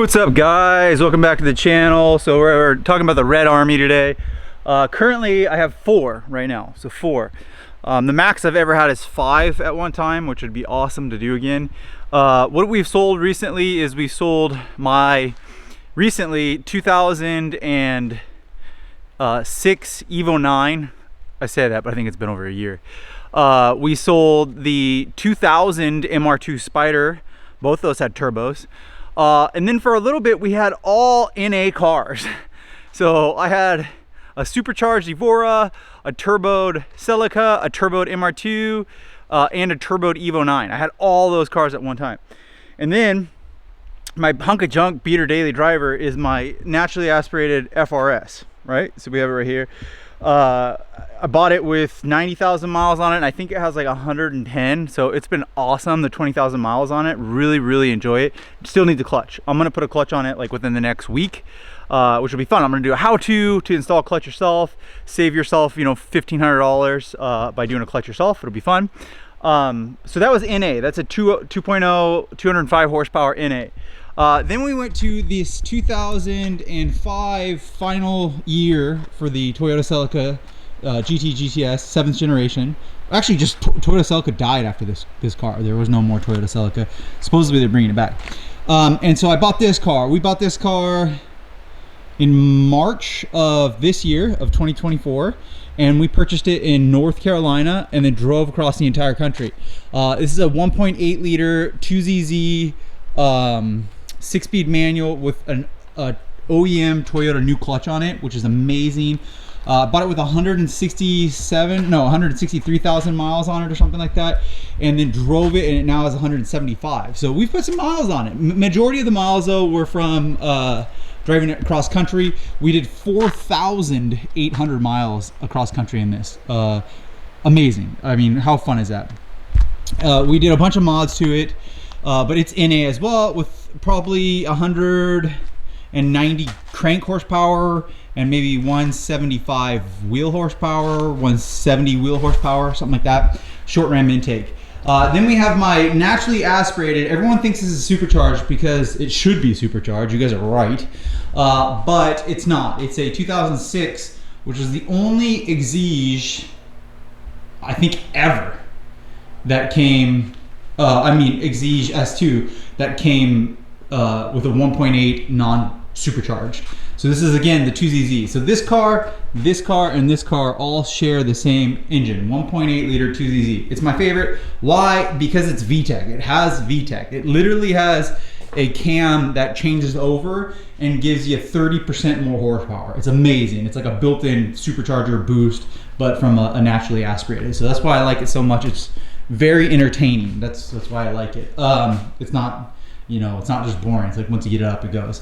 What's up, guys? Welcome back to the channel. So we're talking about the Red Army today. Currently I have 4 right now, so 4. The max I've ever had is 5 at one time, which would be awesome to do again. What we've sold recently is we sold my recently 2006 Evo 9. I say that, but I think it's been over a year. We sold the 2000 MR2 SPYDER. Both those had turbos. And then for a little bit we had all NA cars. So I had a supercharged EVORA, a turboed Celica, a turboed MR2, and a turboed Evo 9. I had all those cars at one time. And then my hunk of junk beater daily driver is my naturally aspirated FRS, right? So we have it right here. I bought it with 90,000 miles on it, and I think it has like 110, so it's been awesome. The 20,000 miles on it, really enjoy it. Still need the clutch. I'm gonna put a clutch on it like within the next week, which will be fun. I'm gonna do a how-to install a clutch yourself, save yourself, you know, $1,500 by doing a clutch yourself. It'll be fun. So that was NA. That's a 2.0 205 horsepower NA. Then we went to this 2005 final year for the Toyota Celica GT GTS 7th generation. Actually, just Toyota Celica died after this car. There was no more Toyota Celica. Supposedly they're bringing it back. And so I bought this car. We bought this car in March of this year, of 2024. And we purchased it in North Carolina and then drove across the entire country. This is a 1.8 liter 2ZZ 6-speed manual with an OEM Toyota new clutch on it, which is amazing. Bought it with 163,000 miles on it or something like that, and then drove it, and it now has 175. So we've put some miles on it. Majority of the miles though were from driving it across country. We did 4,800 miles across country in this. Amazing. I mean, how fun is that? We did a bunch of mods to it, but it's NA as well, with probably 190 crank horsepower and maybe 175 wheel horsepower, 170 wheel horsepower, something like that. Short ram intake. Then we have my naturally aspirated. Everyone thinks this is supercharged because it should be supercharged. You guys are right, but it's not. It's a 2006, which is the only EXIGE, I think, ever that came. I mean, EXIGE S2 that came with a 1.8 non-supercharged. So this is, again, the 2ZZ. So this car, and this car all share the same engine, 1.8 liter 2ZZ. It's my favorite. Why? Because it's VTEC. It has VTEC. It literally has a cam that changes over and gives you 30% more horsepower. It's amazing. It's like a built-in supercharger boost, but from a naturally aspirated. So that's why I like it so much. It's very entertaining. That's why I like it. It's not, you know, it's not just boring. It's like once you get it up, it goes.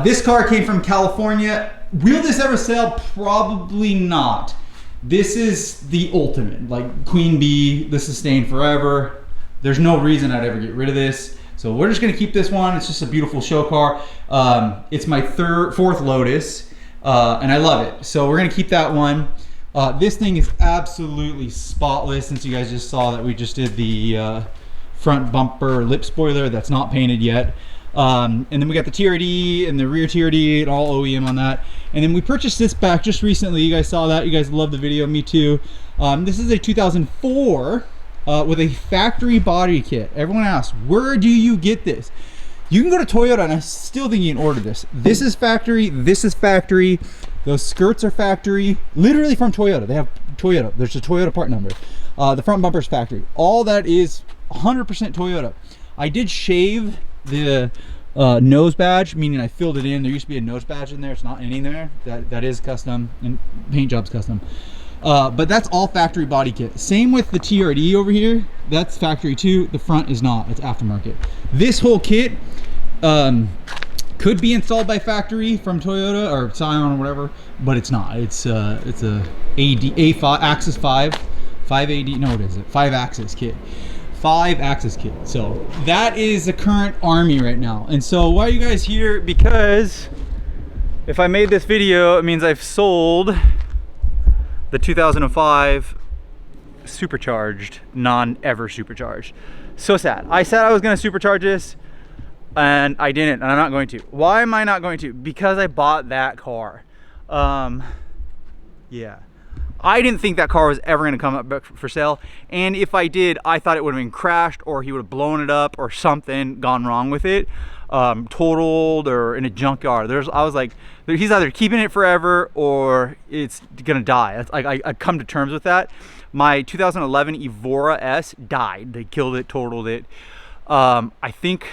This car came from California. Will this ever sell? Probably not. This is the ultimate, like Queen Bee. This is staying forever. There's no reason I'd ever get rid of this. So we're just gonna keep this one. It's just a beautiful show car. It's my 4th Lotus, and I love it. So we're gonna keep that one. This thing is absolutely spotless, since you guys just saw that we just did the front bumper lip spoiler that's not painted yet. And then we got the TRD and the rear TRD and all OEM on that. And then we purchased this back just recently. You guys saw that. You guys loved the video. Me too. This is a 2004 with a factory body kit. Everyone asks, where do you get this? You can go to Toyota, and I still think you can order this. This is factory. This is factory. Those skirts are factory. Literally from Toyota. They have Toyota. There's a Toyota part number. The front bumper's factory. All that is 100% Toyota. I did shave the nose badge, meaning I filled it in. There used to be a nose badge in there. It's not in there. That is custom, and paint job's custom. But that's all factory body kit. Same with the TRD over here. That's factory too. The front is not. It's aftermarket. This whole kit could be installed by factory from Toyota or Scion or whatever, but it's not. It's a A5 axis 5 AD. No, what is it? 5-axis kit. 5-axis kit. So that is the current Army right now. And so why are you guys here? Because if I made this video, it means I've sold the 2005 supercharged, non-ever supercharged. So sad. I said I was gonna supercharge this. and I didn't, and I'm not going to. Why am I not going to? Because I bought that car. Yeah. I didn't think that car was ever going to come up for sale, and if I did, I thought it would have been crashed, or he would have blown it up, or something gone wrong with it, totaled, or in a junkyard. I was like, he's either keeping it forever or it's gonna die. I come to terms with that. My 2011 EVORA S died. They killed it, totaled it. I think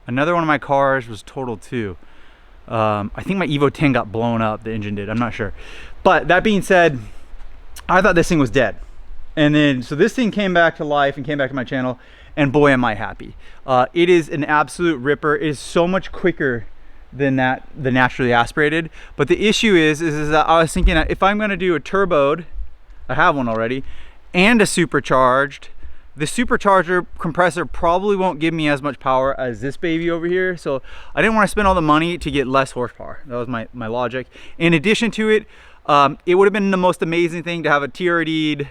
another one of my cars was totaled too. I think my Evo 10 got blown up. The engine did. I'm not sure. But that being said, I thought this thing was dead. And then, so this thing came back to life and came back to my channel, and boy, am I happy. It is an absolute ripper. It is so much quicker than the naturally aspirated. But the issue is that I was thinking, if I'm gonna do a turboed, I have one already, and a supercharged, the supercharger compressor probably won't give me as much power as this baby over here. So I didn't want to spend all the money to get less horsepower. That was my logic. In addition to it, it would have been the most amazing thing to have a TRD'd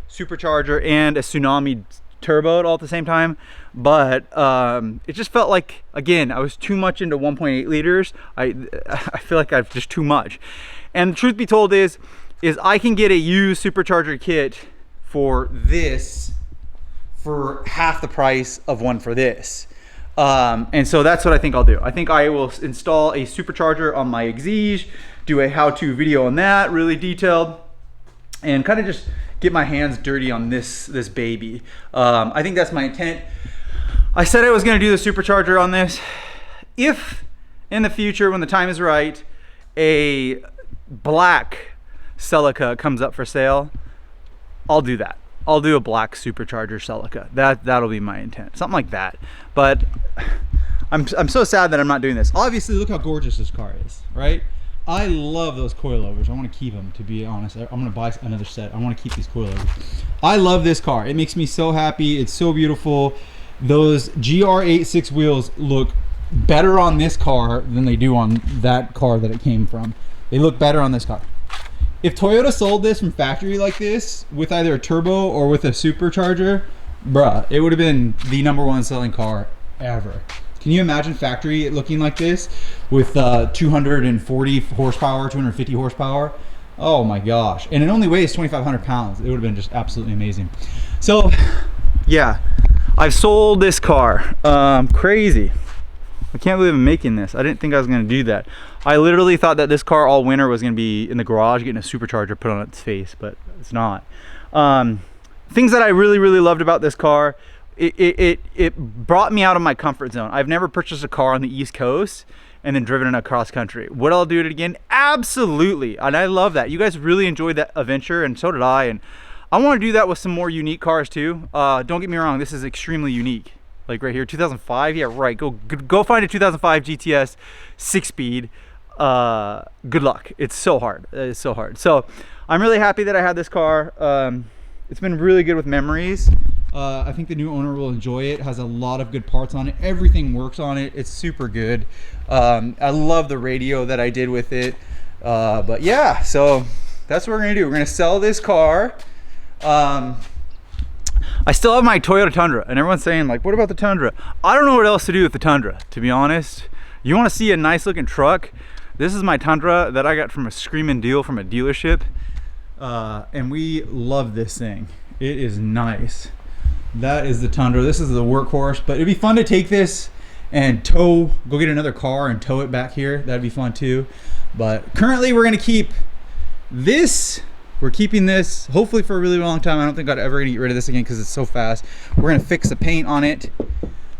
supercharger and a Tsunami turbo all at the same time, but it just felt like, again, I was too much into 1.8 liters. I feel like I've just too much. And the truth be told is I can get a used supercharger kit for this for half the price of one for this. And so that's what I think I'll do. I think I will install a supercharger on my EXIGE, do a how-to video on that, really detailed, and kind of just get my hands dirty on this baby. I think that's my intent. I said I was gonna do the supercharger on this. If in the future, when the time is right, a black Celica comes up for sale, I'll do that. I'll do a black supercharger Celica. That'll be my intent, something like that. But I'm so sad that I'm not doing this. Obviously, look how gorgeous this car is, right? I love those coilovers. I want to keep them, to be honest. I'm going to buy another set. I want to keep these coilovers. I love this car. It makes me so happy. It's so beautiful. Those GR86 wheels look better on this car than they do on that car that it came from. They look better on this car. If Toyota sold this from factory like this, with either a turbo or with a supercharger, bruh, it would have been the #1 selling car ever. Can you imagine factory looking like this with 240 horsepower, 250 horsepower? Oh my gosh. And it only weighs 2,500 pounds. It would have been just absolutely amazing. So yeah, I've sold this car. Crazy. I can't believe I'm making this. I didn't think I was gonna do that. I literally thought that this car all winter was gonna be in the garage getting a supercharger put on its face, but it's not. Things that I really loved about this car, it brought me out of my comfort zone. I've never purchased a car on the East Coast and then driven it across country. Would I do it again? Absolutely. And I love that. You guys really enjoyed that adventure, and so did I. And I want to do that with some more unique cars too. Don't get me wrong, this is extremely unique. Like right here, 2005. Yeah, right. Go find a 2005 GTS 6-speed. Good luck. It's so hard. It's so hard. So I'm really happy that I had this car. It's been really good with memories. I think the new owner will enjoy it. Has a lot of good parts on it. Everything works on it. It's super good. I love the radio that I did with it. But yeah, so that's what we're gonna do. We're gonna sell this car. I still have my Toyota Tundra, and everyone's saying like, what about the Tundra? I don't know what else to do with the Tundra, to be honest. You wanna see a nice looking truck? This is my Tundra that I got from a screaming deal from a dealership. And we love this thing. It is nice. That is the Tundra. This is the workhorse, but it'd be fun to take this and go get another car and tow it back here. That'd be fun too. But currently we're gonna keep this. We're keeping this hopefully for a really long time. I don't think I'd ever gonna get rid of this again because it's so fast. We're gonna fix the paint on it.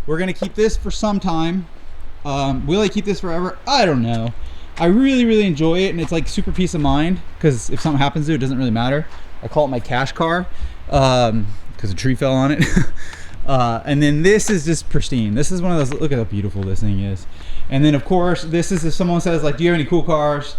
We're gonna keep this for some time. Will I keep this forever? I don't know. I really enjoy it, and it's like super peace of mind because if something happens to it, it doesn't really matter. I call it my cash car because a tree fell on it. And then this is just pristine. This is one of those, look at how beautiful this thing is. And then of course, this is if someone says like, do you have any cool cars?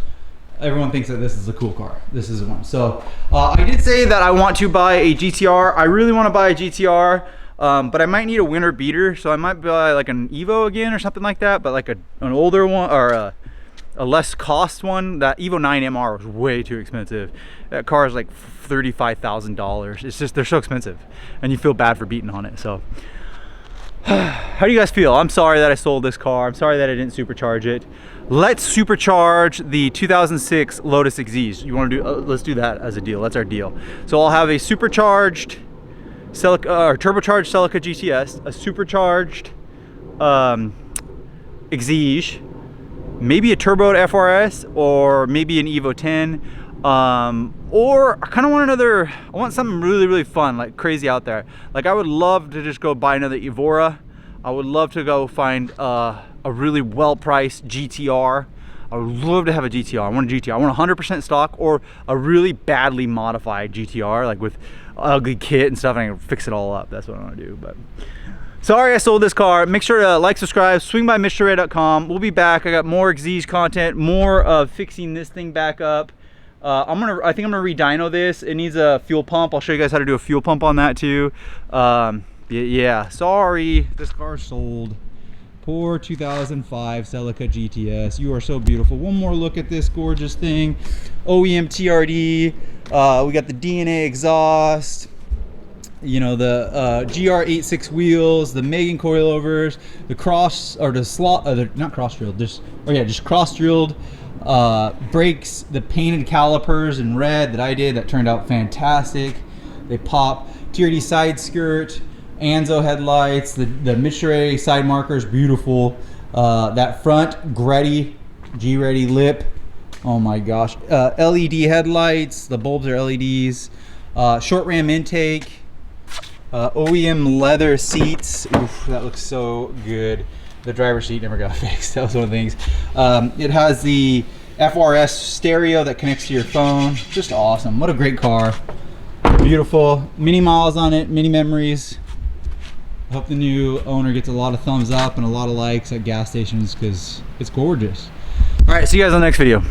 Everyone thinks that this is a cool car. This is one. So I did say that I want to buy a GTR. I really want to buy a GTR, but I might need a winter beater. So I might buy like an Evo again or something like that, but like an older one or a less cost one. That Evo 9 MR was way too expensive. That car is like $35,000. It's just, they're so expensive and you feel bad for beating on it. So How do you guys feel? I'm sorry that I sold this car. I'm sorry that I didn't supercharge it. Let's supercharge the 2006 Lotus EXIGE. You want to do? Let's do that as a deal. That's our deal. So I'll have a supercharged Celica, or turbocharged Celica GTS, a supercharged EXIGE, maybe a turboed FRS, or maybe an Evo 10. Or I kind of want I want something really fun, like crazy out there. Like I would love to just go buy another EVORA. I would love to go find a really well-priced GTR. I would love to have a GTR. I want a GTR. I want 100% stock or a really badly modified GTR, like with ugly kit and stuff, and I can fix it all up. That's what I want to do. But sorry I sold this car. Make sure to like, subscribe, swing by MitchDore.com. We'll be back. I got more EXIGE content, more of fixing this thing back up. I think I'm gonna re-dyno this. It needs a fuel pump. I'll show you guys how to do a fuel pump on that too. Yeah, sorry, this car's sold. Poor 2005 Celica GTS. You are so beautiful. One more look at this gorgeous thing. OEM TRD. We got the DNA exhaust. You know, the GR86 wheels, the Megan coilovers, the not cross drilled, just cross drilled brakes, the painted calipers in red that I did that turned out fantastic. They pop. TRD side skirt, Anzo headlights, the MITSUBISHI side markers, beautiful. That front G-ready lip, oh my gosh. LED headlights, the bulbs are LEDs. Short ram intake, OEM leather seats. Oof, that looks so good. The driver's seat never got fixed. That was one of the things. It has the FRS stereo that connects to your phone. Just awesome. What a great car. Beautiful. Many miles on it, many memories. I hope the new owner gets a lot of thumbs up and a lot of likes at gas stations because it's gorgeous. All right, see you guys on the next video.